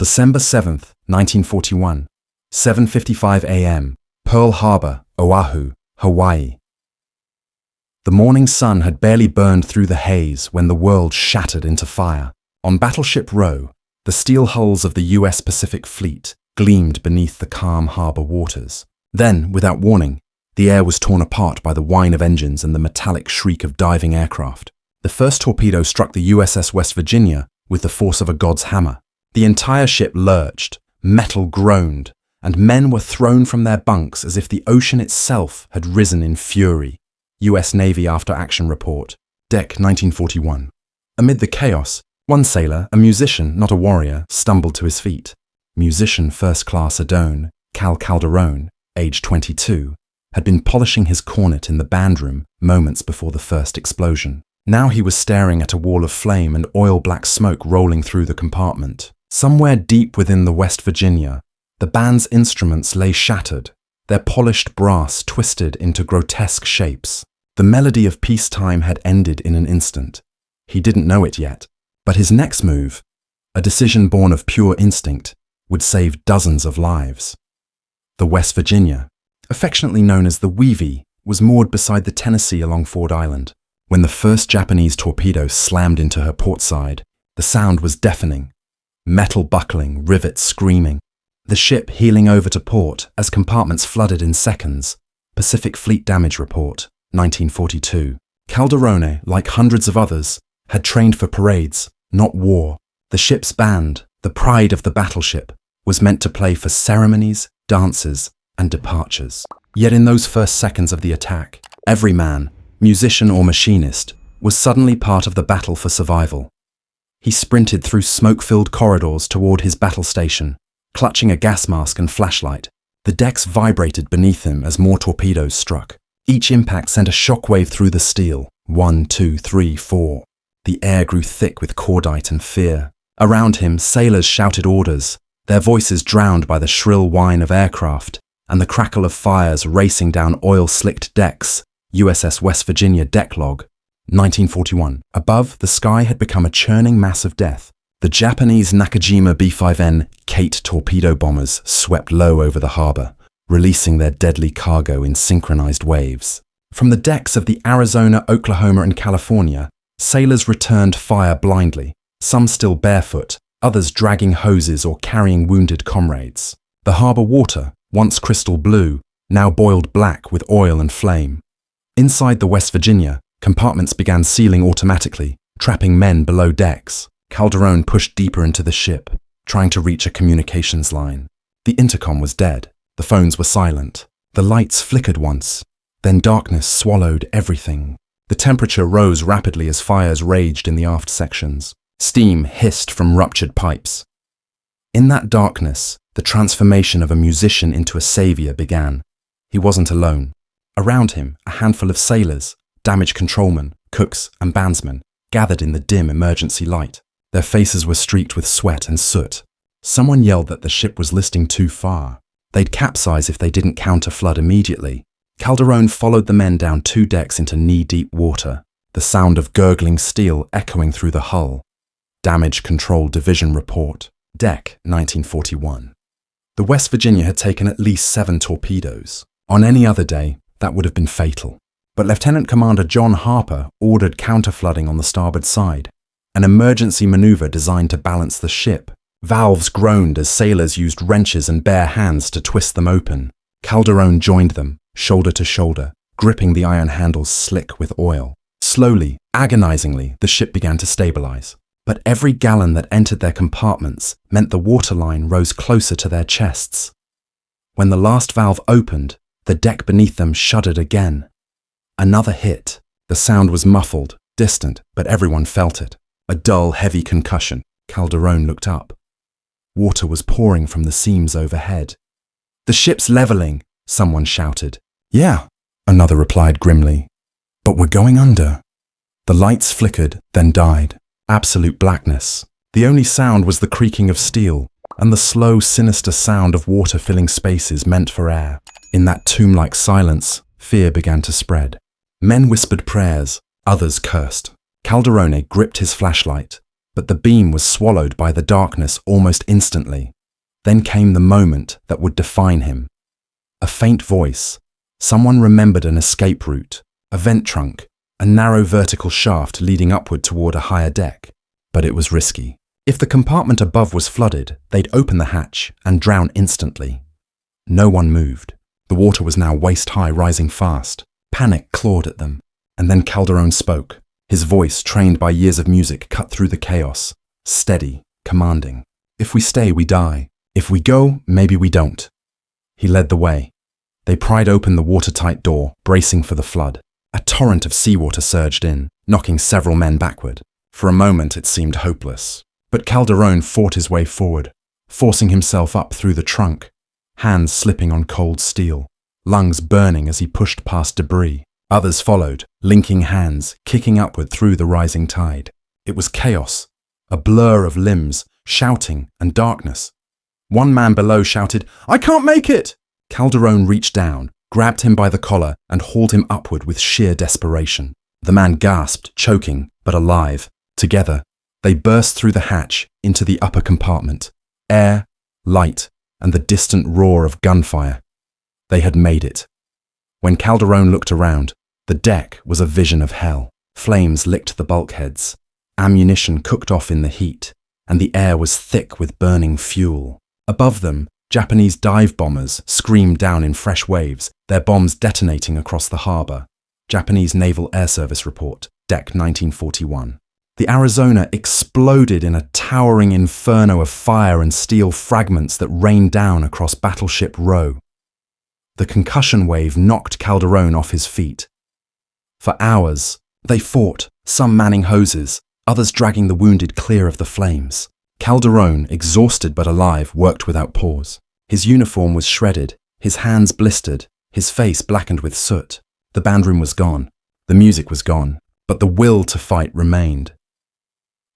December 7th, 1941, 7:55 a.m., Pearl Harbor, Oahu, Hawaii. The morning sun had barely burned through the haze when the world shattered into fire. On Battleship Row, the steel hulls of the U.S. Pacific Fleet gleamed beneath the calm harbor waters. Then, without warning, the air was torn apart by the whine of engines and the metallic shriek of diving aircraft. The first torpedo struck the USS West Virginia with the force of a god's hammer. The entire ship lurched, metal groaned, and men were thrown from their bunks as if the ocean itself had risen in fury. U.S. Navy After-Action Report, Deck 1941. Amid the chaos, one sailor, a musician, not a warrior, stumbled to his feet. Musician First Class Adone, Calderone, age 22, had been polishing his cornet in the band room moments before the first explosion. Now he was staring at a wall of flame and oil-black smoke rolling through the compartment. Somewhere deep within the West Virginia, the band's instruments lay shattered, their polished brass twisted into grotesque shapes. The melody of peacetime had ended in an instant. He didn't know it yet, but his next move, a decision born of pure instinct, would save dozens of lives. The West Virginia, affectionately known as the WWII, was moored beside the Tennessee along Ford Island. When the first Japanese torpedo slammed into her port side, the sound was deafening. Metal buckling, rivets screaming. The ship heeling over to port as compartments flooded in seconds. Pacific Fleet Damage Report, 1942. Calderone, like hundreds of others, had trained for parades, not war. The ship's band, the pride of the battleship, was meant to play for ceremonies, dances, and departures. Yet in those first seconds of the attack, every man, musician or machinist, was suddenly part of the battle for survival. He sprinted through smoke-filled corridors toward his battle station, clutching a gas mask and flashlight. The decks vibrated beneath him as more torpedoes struck. Each impact sent a shockwave through the steel. 1, 2, 3, 4. The air grew thick with cordite and fear. Around him, sailors shouted orders, their voices drowned by the shrill whine of aircraft and the crackle of fires racing down oil-slicked decks. USS West Virginia deck log, 1941. Above, the sky had become a churning mass of death. The Japanese Nakajima B-5N Kate torpedo bombers swept low over the harbor, releasing their deadly cargo in synchronized waves. From the decks of the Arizona, Oklahoma, and California, sailors returned fire blindly, some still barefoot, others dragging hoses or carrying wounded comrades. The harbor water, once crystal blue, now boiled black with oil and flame. Inside the West Virginia, compartments began sealing automatically, trapping men below decks. Calderone pushed deeper into the ship, trying to reach a communications line. The intercom was dead. The phones were silent. The lights flickered once. Then darkness swallowed everything. The temperature rose rapidly as fires raged in the aft sections. Steam hissed from ruptured pipes. In that darkness, the transformation of a musician into a savior began. He wasn't alone. Around him, a handful of sailors, damage controlmen, cooks, and bandsmen, gathered in the dim emergency light. Their faces were streaked with sweat and soot. Someone yelled that the ship was listing too far. They'd capsize if they didn't counter-flood immediately. Calderone followed the men down 2 decks into knee-deep water, the sound of gurgling steel echoing through the hull. Damage Control Division Report, Deck 1941. The West Virginia had taken at least 7 torpedoes. On any other day, that would have been fatal. But Lieutenant Commander John Harper ordered counterflooding on the starboard side, an emergency maneuver designed to balance the ship. Valves groaned as sailors used wrenches and bare hands to twist them open. Calderone joined them, shoulder to shoulder, gripping the iron handles slick with oil. Slowly, agonizingly, the ship began to stabilize. But every gallon that entered their compartments meant the waterline rose closer to their chests. When the last valve opened, the deck beneath them shuddered again. Another hit. The sound was muffled, distant, but everyone felt it. A dull, heavy concussion. Calderone looked up. Water was pouring from the seams overhead. "The ship's leveling," someone shouted. "Yeah," another replied grimly. "But we're going under." The lights flickered, then died. Absolute blackness. The only sound was the creaking of steel and the slow, sinister sound of water filling spaces meant for air. In that tomb-like silence, fear began to spread. Men whispered prayers, others cursed. Calderone gripped his flashlight. but the beam was swallowed by the darkness almost instantly. Then came the moment that would define him. A faint voice. Someone remembered an escape route, a vent trunk, a narrow vertical shaft leading upward toward a higher deck. But it was risky. If the compartment above was flooded, they'd open the hatch and drown instantly. No one moved. The water was now waist-high, rising fast. Panic clawed at them. And then Calderone spoke. His voice, trained by years of music, cut through the chaos. Steady, commanding. If we stay, we die. If we go, maybe we don't. He led the way. They pried open the watertight door, bracing for the flood. A torrent of seawater surged in, knocking several men backward. For a moment it seemed hopeless. But Calderone fought his way forward, forcing himself up through the trunk, hands slipping on cold steel, lungs burning as he pushed past debris. Others followed, linking hands, kicking upward through the rising tide. It was chaos, a blur of limbs, shouting and darkness. One man below shouted, "I can't make it!" Calderone reached down, grabbed him by the collar and hauled him upward with sheer desperation. The man gasped, choking, but alive. Together, they burst through the hatch into the upper compartment. Air, light, and the distant roar of gunfire. They had made it. When Calderone looked around, the deck was a vision of hell. Flames licked the bulkheads. Ammunition cooked off in the heat, and the air was thick with burning fuel. Above them, Japanese dive bombers screamed down in fresh waves, their bombs detonating across the harbour. Japanese Naval Air Service report, Deck 1941. The Arizona exploded in a towering inferno of fire and steel fragments that rained down across Battleship Row. The concussion wave knocked Calderone off his feet. For hours, they fought, some manning hoses, others dragging the wounded clear of the flames. Calderone, exhausted but alive, worked without pause. His uniform was shredded, his hands blistered, his face blackened with soot. The bandroom was gone, the music was gone, but the will to fight remained.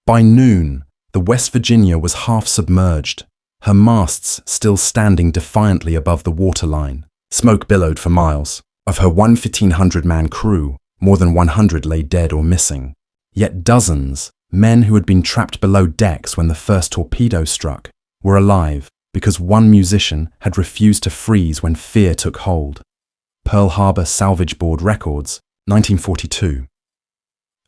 By noon, the West Virginia was half submerged, her masts still standing defiantly above the waterline. Smoke billowed for miles. Of her 1,500-man crew, more than 100 lay dead or missing. Yet dozens, men who had been trapped below decks when the first torpedo struck, were alive because one musician had refused to freeze when fear took hold. Pearl Harbor Salvage Board Records, 1942.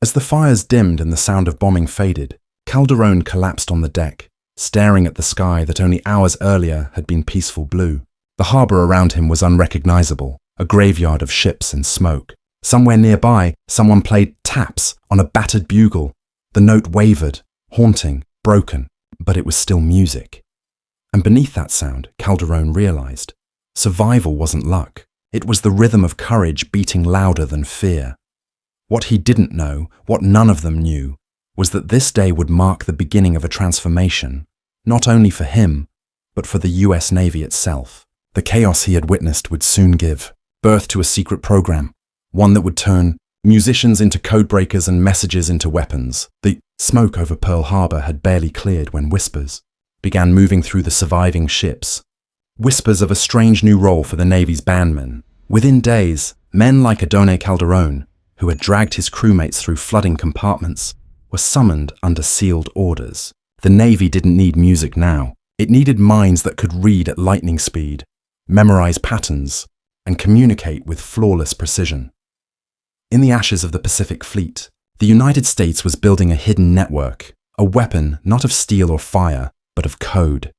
As the fires dimmed and the sound of bombing faded, Calderone collapsed on the deck, staring at the sky that only hours earlier had been peaceful blue. The harbour around him was unrecognizable, a graveyard of ships and smoke. Somewhere nearby, someone played taps on a battered bugle. The note wavered, haunting, broken, but it was still music. And beneath that sound, Calderone realized, survival wasn't luck. It was the rhythm of courage beating louder than fear. What he didn't know, what none of them knew, was that this day would mark the beginning of a transformation, not only for him, but for the US Navy itself. The chaos he had witnessed would soon give birth to a secret program, one that would turn musicians into codebreakers and messages into weapons. The smoke over Pearl Harbor had barely cleared when whispers began moving through the surviving ships. Whispers of a strange new role for the Navy's bandman. Within days, men like Adone Calderone, who had dragged his crewmates through flooding compartments, were summoned under sealed orders. The Navy didn't need music now. It needed minds that could read at lightning speed, memorize patterns, and communicate with flawless precision. In the ashes of the Pacific Fleet, the United States was building a hidden network, a weapon not of steel or fire, but of code.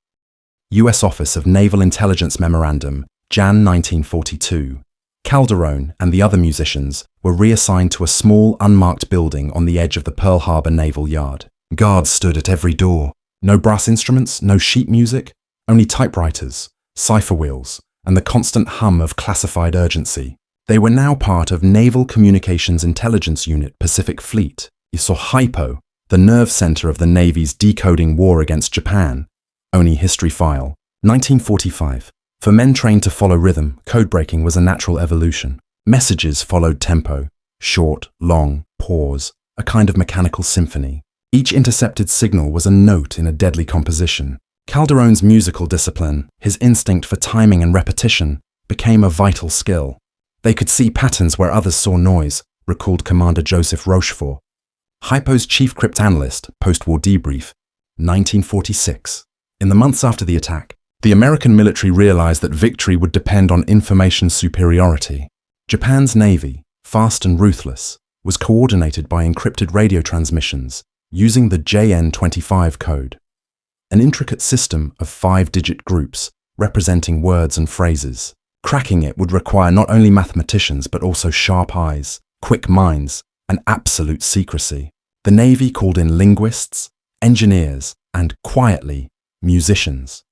U.S. Office of Naval Intelligence Memorandum, Jan 1942. Calderone and the other musicians were reassigned to a small, unmarked building on the edge of the Pearl Harbor Naval Yard. Guards stood at every door. No brass instruments, no sheet music, only typewriters, cipher wheels, and the constant hum of classified urgency. They were now part of Naval Communications Intelligence Unit Pacific Fleet, ISOHIPO, the nerve center of the Navy's decoding war against Japan. Only history file. 1945. For men trained to follow rhythm, code-breaking was a natural evolution. Messages followed tempo. Short, long, pause, a kind of mechanical symphony. Each intercepted signal was a note in a deadly composition. Calderone's musical discipline, his instinct for timing and repetition, became a vital skill. They could see patterns where others saw noise, recalled Commander Joseph Rochefort. Hypo's chief cryptanalyst, post-war debrief, 1946. In the months after the attack, the American military realized that victory would depend on information superiority. Japan's navy, fast and ruthless, was coordinated by encrypted radio transmissions using the JN25 code, an intricate system of 5-digit groups representing words and phrases. Cracking it would require not only mathematicians but also sharp eyes, quick minds, and absolute secrecy. The Navy called in linguists, engineers, and, quietly, musicians.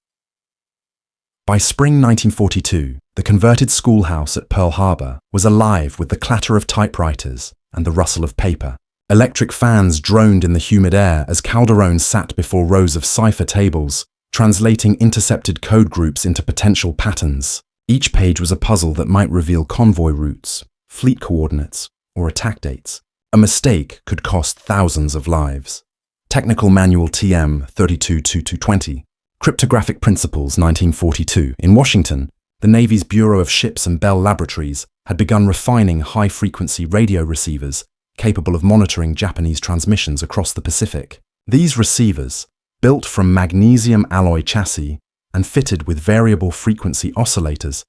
By spring 1942, the converted schoolhouse at Pearl Harbor was alive with the clatter of typewriters and the rustle of paper. Electric fans droned in the humid air as Calderone sat before rows of cipher tables, translating intercepted code groups into potential patterns. Each page was a puzzle that might reveal convoy routes, fleet coordinates, or attack dates. A mistake could cost thousands of lives. Technical Manual TM 322220, Cryptographic Principles 1942. In Washington, the Navy's Bureau of Ships and Bell Laboratories had begun refining high-frequency radio receivers capable of monitoring Japanese transmissions across the Pacific. These receivers, built from magnesium alloy chassis and fitted with variable frequency oscillators,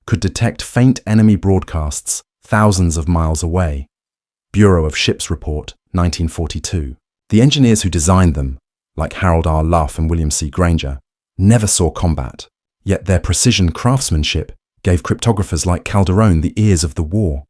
could detect faint enemy broadcasts thousands of miles away. Bureau of Ships Report, 1942. The engineers who designed them, like Harold R. Luff and William C. Granger, never saw combat, yet their precision craftsmanship gave cryptographers like Calderone the ears of the war.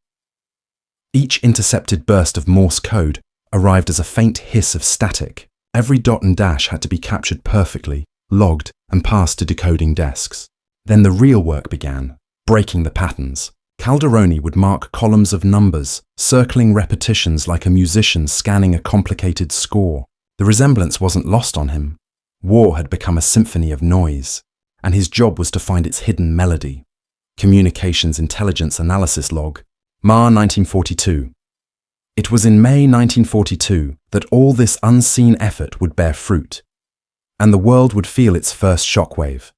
Each intercepted burst of Morse code arrived as a faint hiss of static. Every dot and dash had to be captured perfectly, logged, and passed to decoding desks. Then the real work began, breaking the patterns. Calderone would mark columns of numbers, circling repetitions like a musician scanning a complicated score. The resemblance wasn't lost on him. War had become a symphony of noise, and his job was to find its hidden melody. Communications Intelligence Analysis Log, Ma 1942. It was in May 1942 that all this unseen effort would bear fruit, and the world would feel its first shockwave.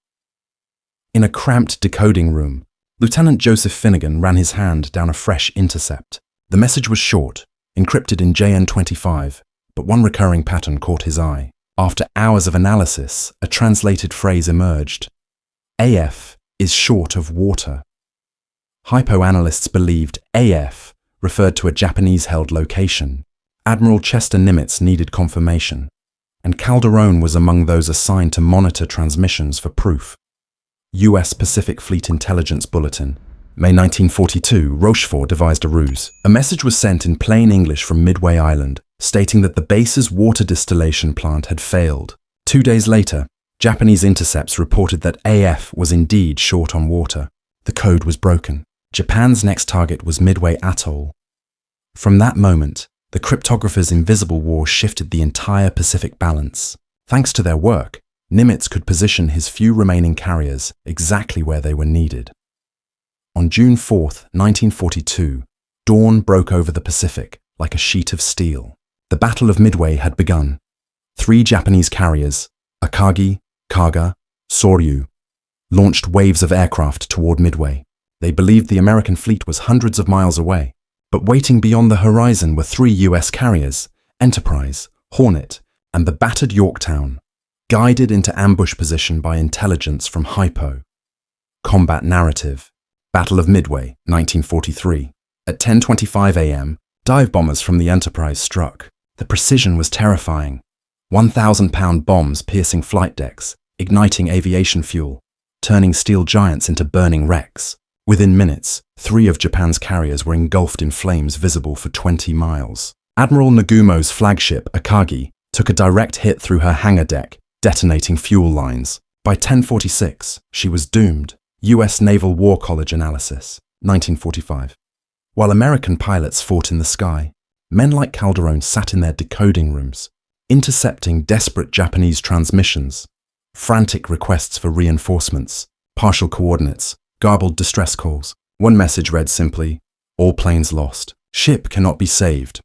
In a cramped decoding room, Lieutenant Joseph Finnegan ran his hand down a fresh intercept. The message was short, encrypted in JN25, but one recurring pattern caught his eye. After hours of analysis, a translated phrase emerged. AF is short of water. Hypo-analysts believed AF referred to a Japanese-held location. Admiral Chester Nimitz needed confirmation, and Calderone was among those assigned to monitor transmissions for proof. U.S. Pacific Fleet Intelligence Bulletin, May 1942, Rochefort devised a ruse. A message was sent in plain English from Midway Island, stating that the base's water distillation plant had failed. 2 days later, Japanese intercepts reported that AF was indeed short on water. The code was broken. Japan's next target was Midway Atoll. From that moment, the cryptographers' invisible war shifted the entire Pacific balance. Thanks to their work, Nimitz could position his few remaining carriers exactly where they were needed. On June 4, 1942, dawn broke over the Pacific like a sheet of steel. The Battle of Midway had begun. 3 Japanese carriers, Akagi, Kaga, Soryu, launched waves of aircraft toward Midway. They believed the American fleet was hundreds of miles away, but waiting beyond the horizon were 3 U.S. carriers, Enterprise, Hornet, and the battered Yorktown, guided into ambush position by intelligence from Hypo. Combat narrative. Battle of Midway, 1943. At 10:25 a.m., dive bombers from the Enterprise struck. The precision was terrifying. 1,000-pound bombs piercing flight decks, igniting aviation fuel, turning steel giants into burning wrecks. Within minutes, 3 of Japan's carriers were engulfed in flames visible for 20 miles. Admiral Nagumo's flagship, Akagi, took a direct hit through her hangar deck, detonating fuel lines. By 10:46, she was doomed. U.S. Naval War College analysis, 1945. While American pilots fought in the sky, men like Calderone sat in their decoding rooms, intercepting desperate Japanese transmissions, frantic requests for reinforcements, partial coordinates, garbled distress calls. One message read simply, "All planes lost. Ship cannot be saved."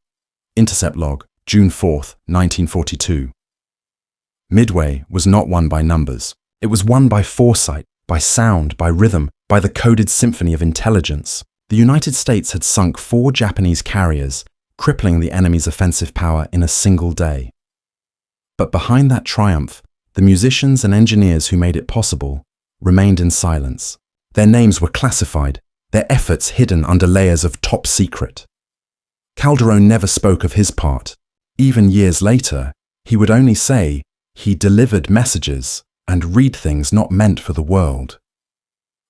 Intercept log, June 4, 1942. Midway was not won by numbers. It was won by foresight, by sound, by rhythm, by the coded symphony of intelligence. The United States had sunk 4 Japanese carriers crippling the enemy's offensive power in a single day. But behind that triumph, the musicians and engineers who made it possible remained in silence. Their names were classified, their efforts hidden under layers of top secret. Calderone never spoke of his part. Even years later, he would only say he delivered messages and read things not meant for the world.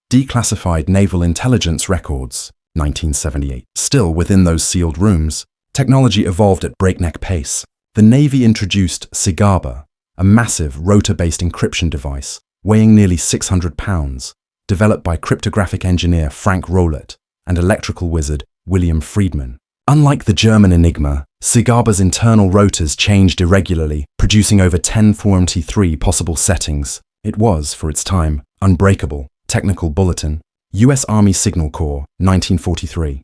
Declassified naval intelligence records, 1978. Still within those sealed rooms, technology evolved at breakneck pace. The Navy introduced SIGABA, a massive rotor-based encryption device weighing nearly 600 pounds, developed by cryptographic engineer Frank Rowlett and electrical wizard William Friedman. Unlike the German Enigma, SIGABA's internal rotors changed irregularly, producing over 1043 possible settings. It was, for its time, unbreakable. Technical Bulletin, U.S. Army Signal Corps, 1943.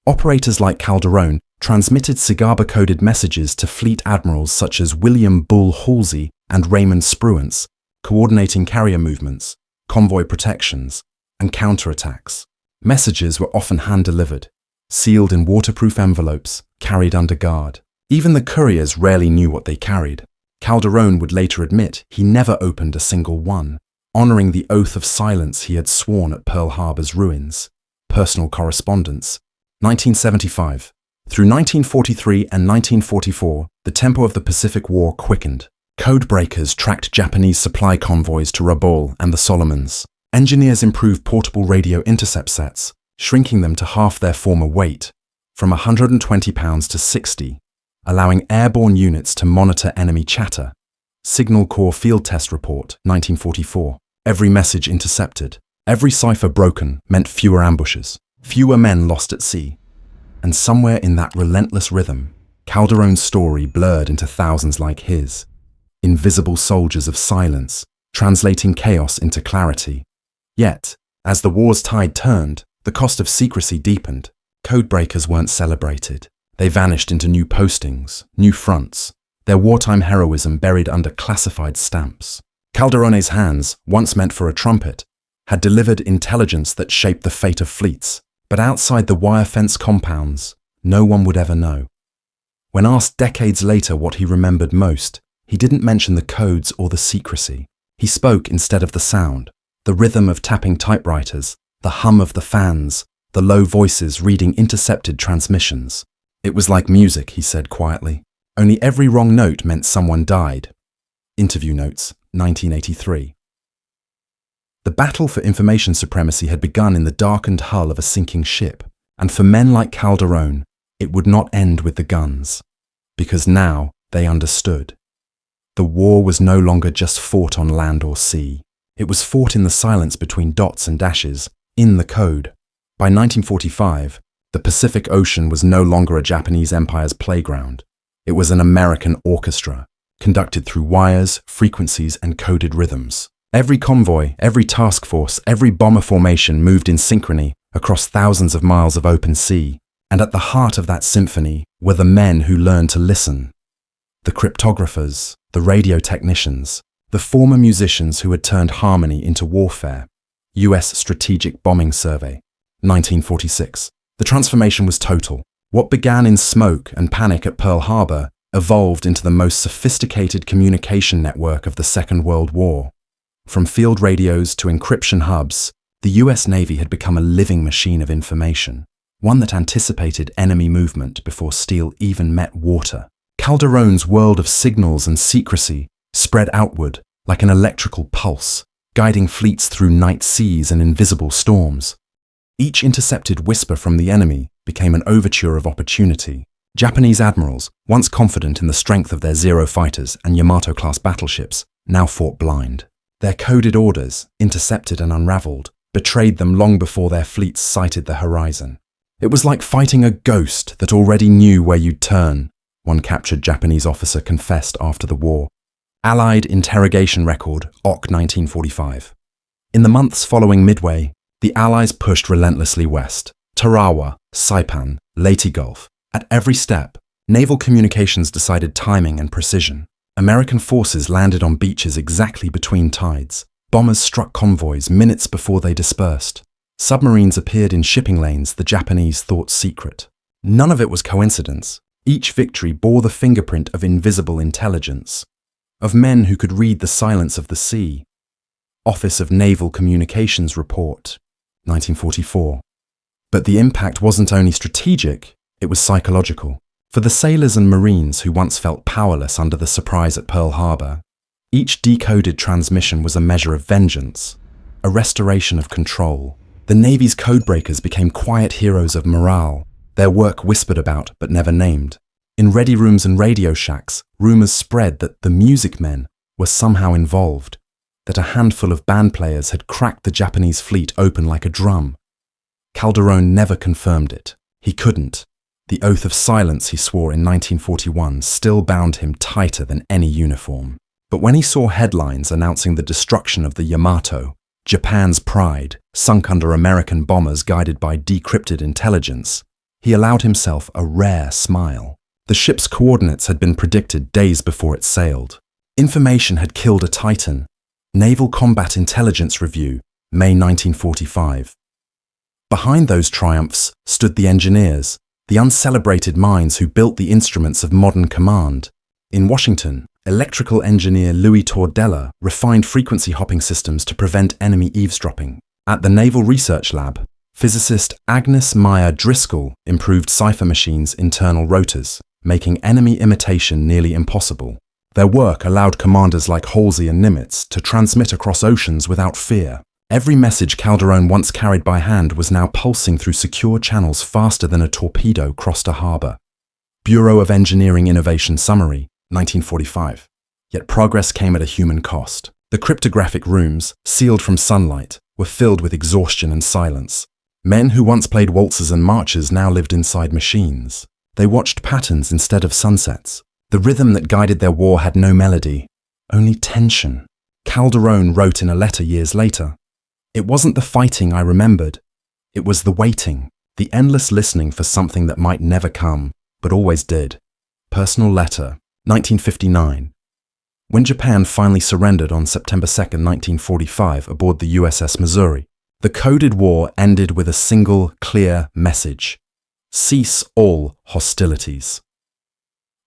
Operators like Calderone transmitted SIGABA-coded messages to fleet admirals such as William Bull Halsey and Raymond Spruance, coordinating carrier movements, convoy protections, and counterattacks. Messages were often hand-delivered, sealed in waterproof envelopes, carried under guard. Even the couriers rarely knew what they carried. Calderone would later admit he never opened a single one, honoring the oath of silence he had sworn at Pearl Harbor's ruins. Personal correspondence. 1975. Through 1943 and 1944, the tempo of the Pacific War quickened. Codebreakers tracked Japanese supply convoys to Rabaul and the Solomons. Engineers improved portable radio intercept sets, shrinking them to half their former weight, from 120 pounds to 60, allowing airborne units to monitor enemy chatter. Signal Corps Field Test Report, 1944. Every message intercepted, every cipher broken meant fewer ambushes, fewer men lost at sea. And somewhere in that relentless rhythm, Calderone's story blurred into thousands like his. Invisible soldiers of silence, translating chaos into clarity. Yet, as the war's tide turned, the cost of secrecy deepened. Codebreakers weren't celebrated. They vanished into new postings, new fronts, their wartime heroism buried under classified stamps. Calderone's hands, once meant for a trumpet, had delivered intelligence that shaped the fate of fleets, but outside the wire fence compounds, no one would ever know. When asked decades later what he remembered most, he didn't mention the codes or the secrecy. He spoke instead of the sound, the rhythm of tapping typewriters, the hum of the fans, the low voices reading intercepted transmissions. It was like music, he said quietly. Only every wrong note meant someone died. Interview notes, 1983. The battle for information supremacy had begun in the darkened hull of a sinking ship, and for men like Calderone, it would not end with the guns, because now they understood. The war was no longer just fought on land or sea. It was fought in the silence between dots and dashes, in the code. By 1945, the Pacific Ocean was no longer a Japanese empire's playground. It was an American orchestra, conducted through wires, frequencies, and coded rhythms. Every convoy, every task force, every bomber formation moved in synchrony across thousands of miles of open sea, and at the heart of that symphony were the men who learned to listen. The cryptographers, the radio technicians, the former musicians who had turned harmony into warfare. U.S. Strategic Bombing Survey, 1946. The transformation was total. What began in smoke and panic at Pearl Harbor evolved into the most sophisticated communication network of the Second World War. From field radios to encryption hubs, the U.S. Navy had become a living machine of information, one that anticipated enemy movement before steel even met water. Calderone's world of signals and secrecy spread outward like an electrical pulse, guiding fleets through night seas and invisible storms. Each intercepted whisper from the enemy became an overture of opportunity. Japanese admirals, once confident in the strength of their Zero fighters and Yamato-class battleships, now fought blind. Their coded orders, intercepted and unraveled, betrayed them long before their fleets sighted the horizon. It was like fighting a ghost that already knew where you'd turn, one captured Japanese officer confessed after the war. Allied Interrogation Record, OC 1945. In the months following Midway, the Allies pushed relentlessly west. Tarawa, Saipan, Leyte Gulf. At every step, naval communications decided timing and precision. American forces landed on beaches exactly between tides. Bombers struck convoys minutes before they dispersed. Submarines appeared in shipping lanes the Japanese thought secret. None of it was coincidence. Each victory bore the fingerprint of invisible intelligence, of men who could read the silence of the sea. Office of Naval Communications Report, 1944. But the impact wasn't only strategic, it was psychological. For the sailors and Marines who once felt powerless under the surprise at Pearl Harbor, each decoded transmission was a measure of vengeance, a restoration of control. The Navy's codebreakers became quiet heroes of morale, their work whispered about but never named. In ready rooms and radio shacks, rumors spread that the music men were somehow involved, that a handful of band players had cracked the Japanese fleet open like a drum. Calderone never confirmed it. He couldn't. The oath of silence he swore in 1941 still bound him tighter than any uniform. But when he saw headlines announcing the destruction of the Yamato, Japan's pride, sunk under American bombers guided by decrypted intelligence, he allowed himself a rare smile. The ship's coordinates had been predicted days before it sailed. Information had killed a Titan. Naval Combat Intelligence Review, May 1945. Behind those triumphs stood the engineers, the uncelebrated minds who built the instruments of modern command. In Washington, electrical engineer Louis Tordella refined frequency-hopping systems to prevent enemy eavesdropping. At the Naval Research Lab, physicist Agnes Meyer Driscoll improved cipher machines' internal rotors, making enemy imitation nearly impossible. Their work allowed commanders like Halsey and Nimitz to transmit across oceans without fear. Every message Calderone once carried by hand was now pulsing through secure channels faster than a torpedo crossed a harbor. Bureau of Engineering Innovation Summary, 1945. Yet progress came at a human cost. The cryptographic rooms, sealed from sunlight, were filled with exhaustion and silence. Men who once played waltzes and marches now lived inside machines. They watched patterns instead of sunsets. The rhythm that guided their war had no melody, only tension. Calderone wrote in a letter years later, "It wasn't the fighting I remembered. It was the waiting, the endless listening for something that might never come, but always did." Personal letter, 1959. When Japan finally surrendered on September 2, 1945, aboard the USS Missouri, the coded war ended with a single, clear message: cease all hostilities.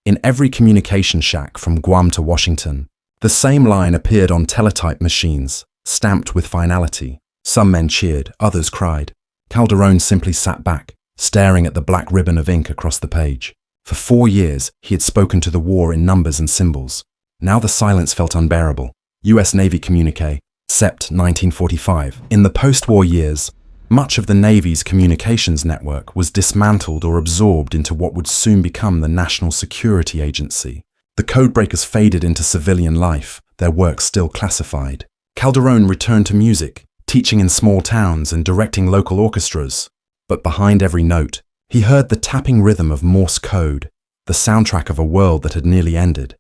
In every communication shack from Guam to Washington, the same line appeared on teletype machines, stamped with finality. Some men cheered, others cried. Calderone simply sat back, staring at the black ribbon of ink across the page. For 4 years, he had spoken to the war in numbers and symbols. Now the silence felt unbearable. U.S. Navy communique, Sept. 1945. In the post-war years, much of the Navy's communications network was dismantled or absorbed into what would soon become the National Security Agency. The codebreakers faded into civilian life, their work still classified. Calderone returned to music, teaching in small towns and directing local orchestras. But behind every note, he heard the tapping rhythm of Morse code, the soundtrack of a world that had nearly ended.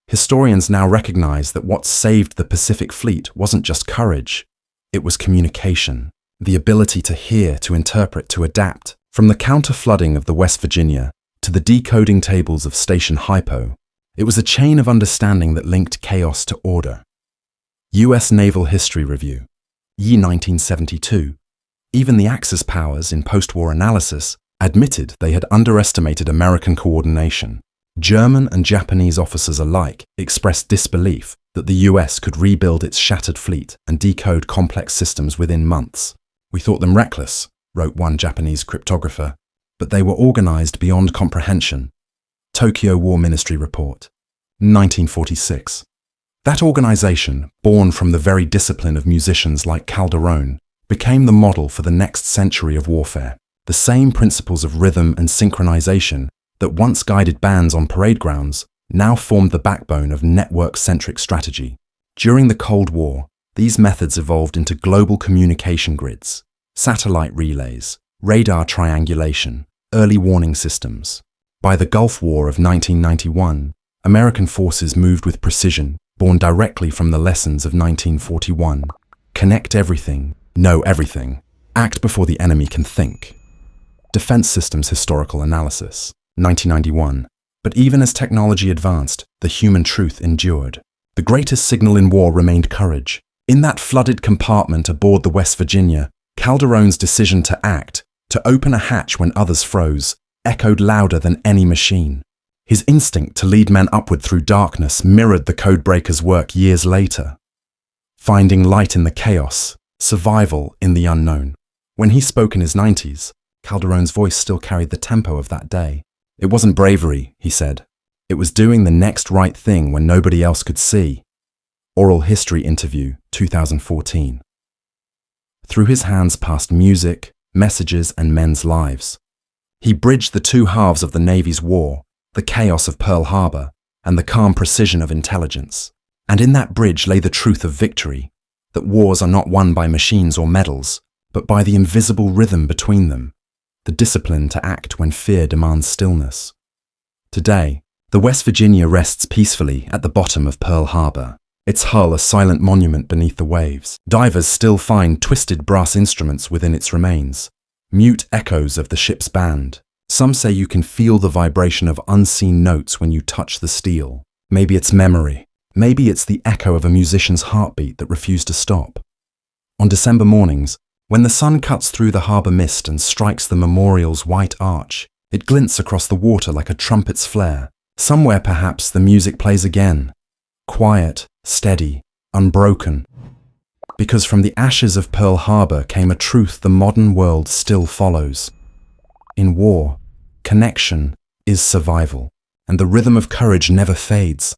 Historians now recognize that what saved the Pacific Fleet wasn't just courage, it was communication, the ability to hear, to interpret, to adapt. From the counter-flooding of the West Virginia to the decoding tables of Station Hypo, it was a chain of understanding that linked chaos to order. U.S. Naval History Review, YE 1972. Even the Axis powers in post-war analysis admitted they had underestimated American coordination. German and Japanese officers alike expressed disbelief that the US could rebuild its shattered fleet and decode complex systems within months. "We thought them reckless," wrote one Japanese cryptographer, "but they were organized beyond comprehension." Tokyo War Ministry Report, 1946. That organization, born from the very discipline of musicians like Calderone, became the model for the next century of warfare. The same principles of rhythm and synchronization that once guided bands on parade grounds now formed the backbone of network-centric strategy. During the Cold War, these methods evolved into global communication grids, satellite relays, radar triangulation, early warning systems. By the Gulf War of 1991, American forces moved with precision, born directly from the lessons of 1941. Connect everything, know everything, act before the enemy can think. Defense Systems Historical Analysis, 1991. But even as technology advanced, the human truth endured. The greatest signal in war remained courage. In that flooded compartment aboard the West Virginia, Calderone's decision to act, to open a hatch when others froze, echoed louder than any machine. His instinct to lead men upward through darkness mirrored the codebreaker's work years later. Finding light in the chaos, survival in the unknown. When he spoke in his 90s, Calderone's voice still carried the tempo of that day. It wasn't bravery, he said. It was doing the next right thing when nobody else could see. Oral History Interview, 2014. Through his hands passed music, messages, and men's lives. He bridged the two halves of the Navy's war, the chaos of Pearl Harbor and the calm precision of intelligence. And in that bridge lay the truth of victory, that wars are not won by machines or medals, but by the invisible rhythm between them, the discipline to act when fear demands stillness. Today, the West Virginia rests peacefully at the bottom of Pearl Harbor, its hull a silent monument beneath the waves. Divers still find twisted brass instruments within its remains, mute echoes of the ship's band. Some say you can feel the vibration of unseen notes when you touch the steel. Maybe it's memory. Maybe it's the echo of a musician's heartbeat that refused to stop. On December mornings, when the sun cuts through the harbor mist and strikes the memorial's white arch, it glints across the water like a trumpet's flare. Somewhere perhaps the music plays again. Quiet, steady, unbroken. Because from the ashes of Pearl Harbor came a truth the modern world still follows. In war, connection is survival, and the rhythm of courage never fades.